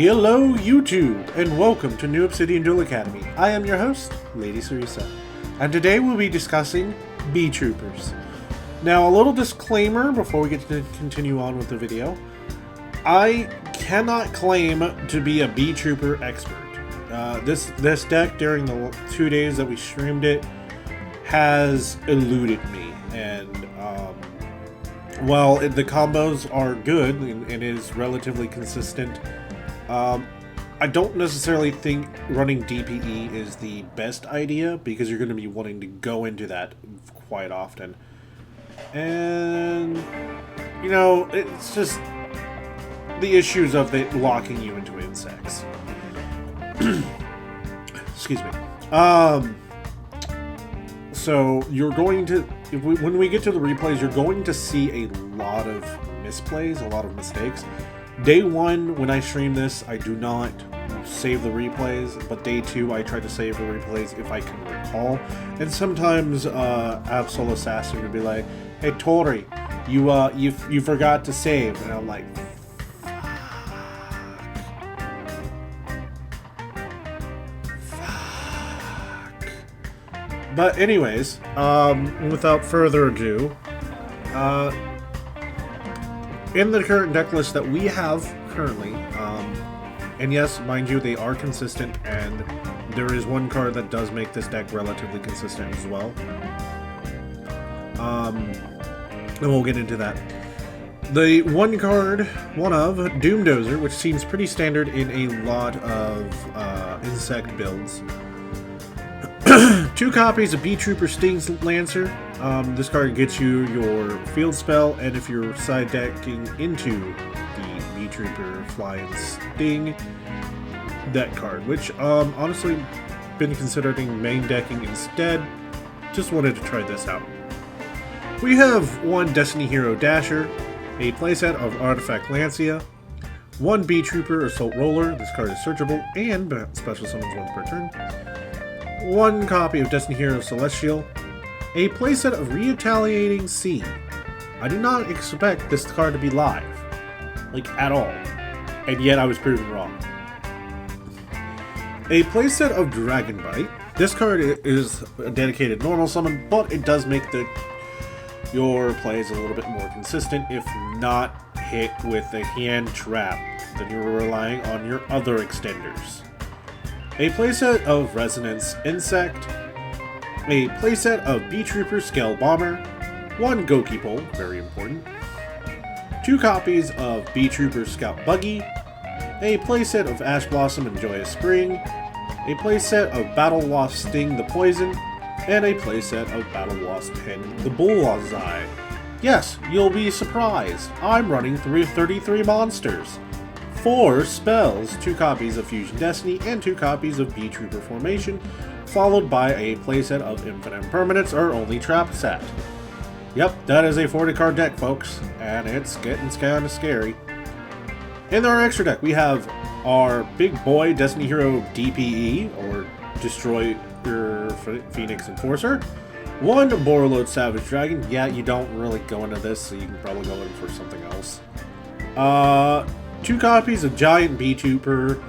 Hello YouTube, and welcome to New Obsidian Duel Academy. I am your host, Lady Sarisa, and today we'll be discussing Beetroopers. Now, a little disclaimer before we get to continue on with the video. I cannot claim to be a Beetrooper expert. This deck, during the 2 days that we streamed it, has eluded me, and while the combos are good and it is relatively consistent, I don't necessarily think running DPE is the best idea, because you're going to be wanting to go into that quite often. And, you know, it's just the issues of it locking you into insects. Excuse me. So you're going to, when we get to the replays, you're going to see a lot of misplays, a lot of mistakes. Day 1, when I stream this, I do not save the replays, but day 2, I try to save the replays if I can recall. And sometimes Absol Assassin would be like, "Hey Tori, you forgot to save," and I'm like, fuck. But anyways, without further ado, in the current deck list that we have currently, and yes, mind you, they are consistent, and there is one card that does make this deck relatively consistent as well. And we'll get into that. The one of Doomdozer, which seems pretty standard in a lot of insect builds. 2 copies of Beetrooper Sting's Lancer. This card gets you your field spell, and if you're side decking into the Beetrooper Flying Sting, that card, which honestly been considering main decking instead. Just wanted to try this out. We have 1 Destiny Hero Dasher, a playset of Artifact Lancia, 1 Beetrooper Assault Roller. This card is searchable and special summons once per turn. 1 copy of Destiny Hero Celestial, a playset of Retaliating Sea. I did not expect this card to be live, like at all, and yet I was proven wrong. A playset of Dragon Bite. This card is a dedicated normal summon, but it does make your plays a little bit more consistent if not hit with a hand trap, then you're relying on your other extenders. A playset of Resonance Insect, a playset of Beetrooper Scale Bomber, 1 Goki Pole, very important, 2 copies of Beetrooper Scout Buggy, a playset of Ash Blossom and Joyous Spring, a playset of Battle Wasp Sting the Poison, and a playset of Battle Wasp Pen the Bullseye. Yes, you'll be surprised, I'm running through 33 monsters. 4 spells, 2 copies of Fusion Destiny, and 2 copies of Beetrooper Formation, followed by a playset of Infinite Permanents or Only Trap set. Yep, that is a 40-card deck, folks, and it's getting kind of scary. In our extra deck, we have our big boy Destiny Hero DPE, or Destroy Your Phoenix Enforcer, 1 Borreload Savage Dragon. Yeah, you don't really go into this, so you can probably go in for something else. 2 copies of Giant Beetrooper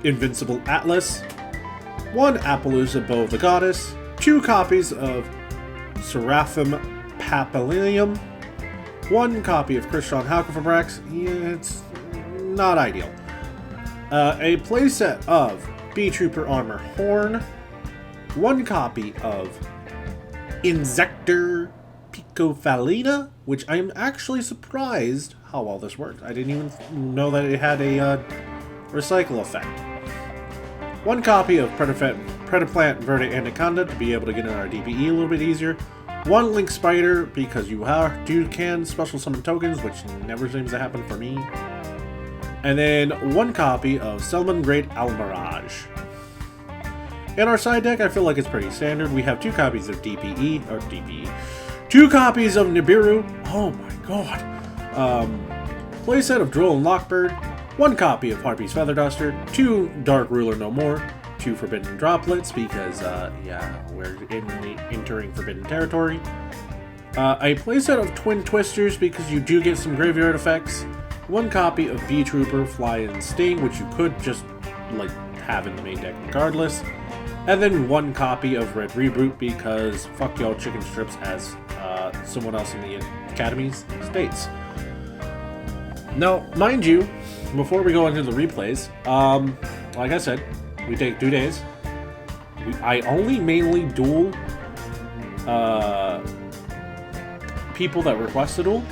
Invincible Atlas, 1 Appaloosa Bow of the Goddess, 2 copies of Seraphim Papillium, 1 copy of Christian Halkefabrax. Yeah, it's not ideal. A playset of Beetrooper Armor Horn, 1 copy of Insector Picofalina, which I am actually surprised how well this worked. I didn't even know that it had a recycle effect. 1 copy of Predaplant Verde Anaconda to be able to get in our DPE a little bit easier. 1 Link Spider, because you can special summon tokens, which never seems to happen for me. And then 1 copy of Selman Great Almirage. In our side deck, I feel like it's pretty standard. We have 2 copies of DPE, 2 copies of Nibiru. Oh my god. Playset of Droll and Lockbird, 1 copy of Harpy's Feather Duster, 2 Dark Ruler No More, 2 Forbidden Droplets, because, yeah, we're entering Forbidden Territory. A playset of Twin Twisters, because you do get some graveyard effects. 1 copy of Beetrooper, Fly, and Sting, which you could just, like, have in the main deck regardless. And then 1 copy of Red Reboot, because fuck y'all chicken strips, as someone else in the Academy states. Now, mind you, before we go into the replays, like I said, we take 2 days. I only mainly duel people that request a duel,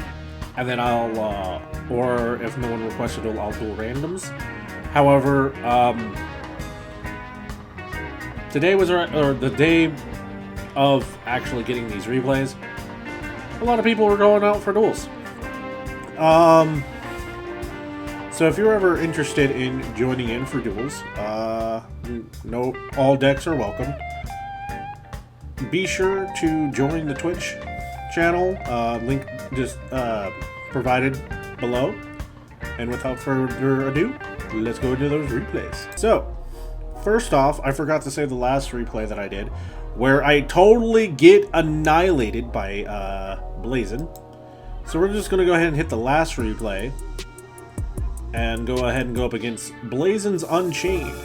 and then I'll, or if no one requests a duel, I'll duel randoms. However, today was the day of actually getting these replays. A lot of people were going out for duels. So if you're ever interested in joining in for duels, no, all decks are welcome. Be sure to join the Twitch channel, link just provided below. And without further ado, let's go into those replays. So, first off, I forgot to say the last replay that I did, where I totally get annihilated by Blazin. So we're just going to go ahead and hit the last replay and go ahead and go up against Blazin's Unchained.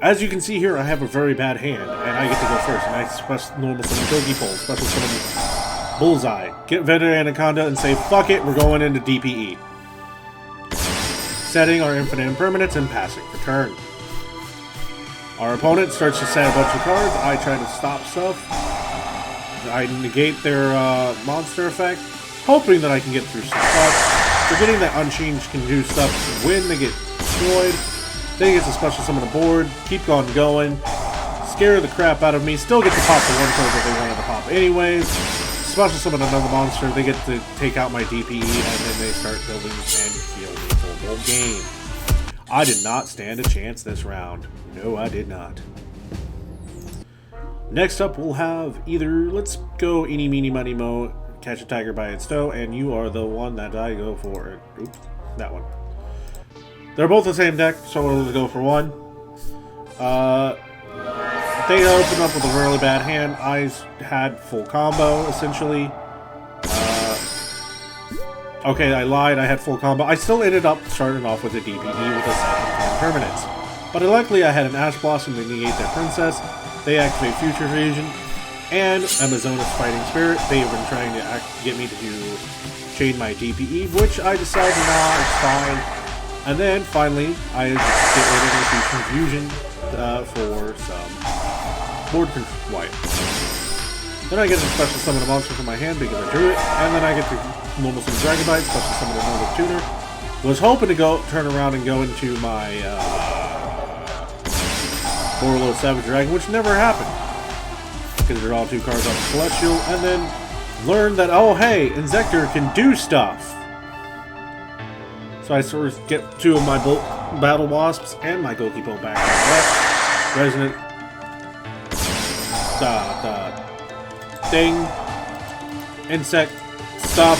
As you can see here, I have a very bad hand, and I get to go first. And I normal summon Togi Pole, special summon Bullseye, get Veteran Anaconda, and say, fuck it, we're going into DPE. Setting our infinite impermanence and passing for turn. Our opponent starts to set a bunch of cards. I try to stop stuff. I negate their monster effect, hoping that I can get through some stuff. Forgetting that Unchained can do stuff when they get destroyed. Then he gets a special summon the board, keep on going, scare the crap out of me, still get to pop the 1 card that they wanted to pop anyways. Special summon another monster, they get to take out my DPE, and then they start building and kill me for the whole game. I did not stand a chance this round. No, I did not. Next up, we'll have either, let's go Eeny, Meeny, Miny, Mo, Catch a Tiger by its toe, and you are the one that I go for. Oops, that one. They're both the same deck, so we'll go for one. They opened up with a really bad hand. I had full combo, essentially. Okay, I lied. I had full combo. I still ended up starting off with a DPE with a 7 permanence. But luckily, I had an Ash Blossom to negate their Princess. They activate Future Vision. And Amazona's Fighting Spirit. They have been trying to get me to chain my DPE, which I decided, nah, it's fine. And then, finally, I get rid of the Future Fusion for some board control. Then I get to special summon a monster from my hand because I drew it. And then I get to normal summon Dragon Bite, special summon another tuner. Was hoping to turn around and go into my Borlo Savage Dragon, which never happened. Because they're all 2 cards on the Celestial, and then learn that, oh hey, Inzektor can do stuff. So I sort of get 2 of my Battle Wasps and my Gokipo back on the left. Resonant. Thing. Insect. Stuff.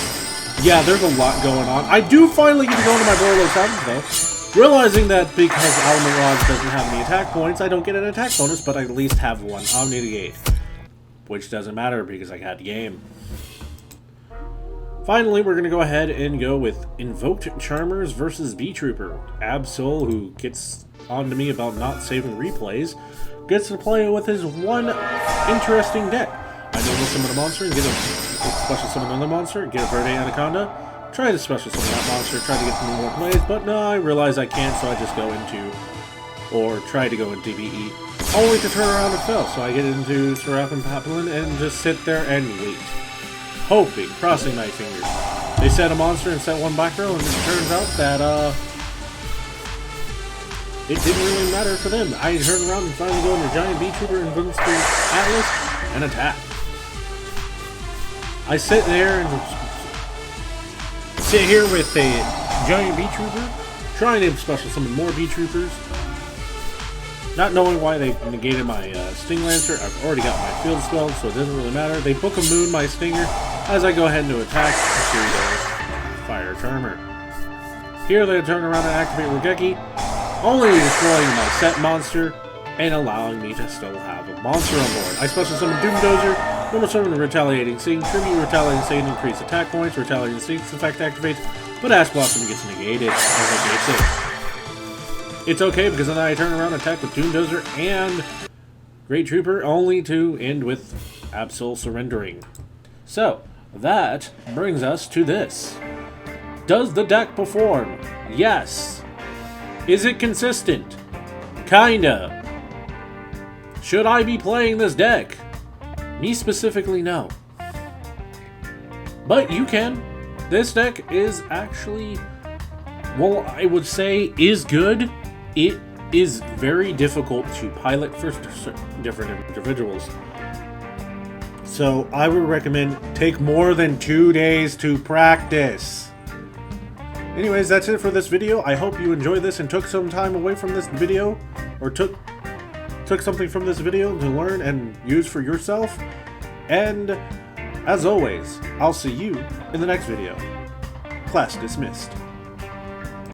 Yeah, there's a lot going on. I do finally get to go into my Borlo Savage though. Realizing that because Element Rods doesn't have any attack points, I don't get an attack bonus, but I at least have 1 Omni-Negate. Which doesn't matter because I got the game. Finally, we're going to go ahead and go with Invoked Charmers versus Beetrooper. Absol, who gets on to me about not saving replays, gets to play with his one interesting deck. I normal summon a monster and get a special summon another monster, get a Verde Anaconda, try to special summon that monster, try to get some more plays, but no, I realize I can't, so I just go into, or try to go into DPE. Only to turn around and fail, so I get into Seraph and Papillon and just sit there and wait. Hoping, crossing my fingers. They set a monster and set 1 back row, and it turns out that, it didn't really matter for them. I turned around and finally go into Giant Beetrooper and Invincible Atlas and attack. I sit there and sit here with a Giant Beetrooper, trying to special summon more Beetroopers. Not knowing why they negated my Sting Lancer, I've already got my field spell, so it doesn't really matter. They book a Moon my Stinger as I go ahead and attack to the Fire Charmer. Here they turn around and activate Regeki, only destroying my set monster and allowing me to still have a monster on board. I special summon Doomdozer, normal summon the Retaliating Sting, tribute Retaliating Sting, increase attack points, Retaliating Sting's effect activates, but Ash Blossom gets negated and negates it. It's okay because then I turn around and attack with Toon Dozer and Great Trooper, only to end with Absol surrendering. So, that brings us to this. Does the deck perform? Yes. Is it consistent? Kinda. Should I be playing this deck? Me specifically, no. But you can. This deck is actually, well, I would say is good. It is very difficult to pilot for different individuals. So I would recommend take more than 2 days to practice. Anyways, that's it for this video. I hope you enjoyed this and took some time away from this video, or took something from this video to learn and use for yourself. And as always, I'll see you in the next video. Class dismissed.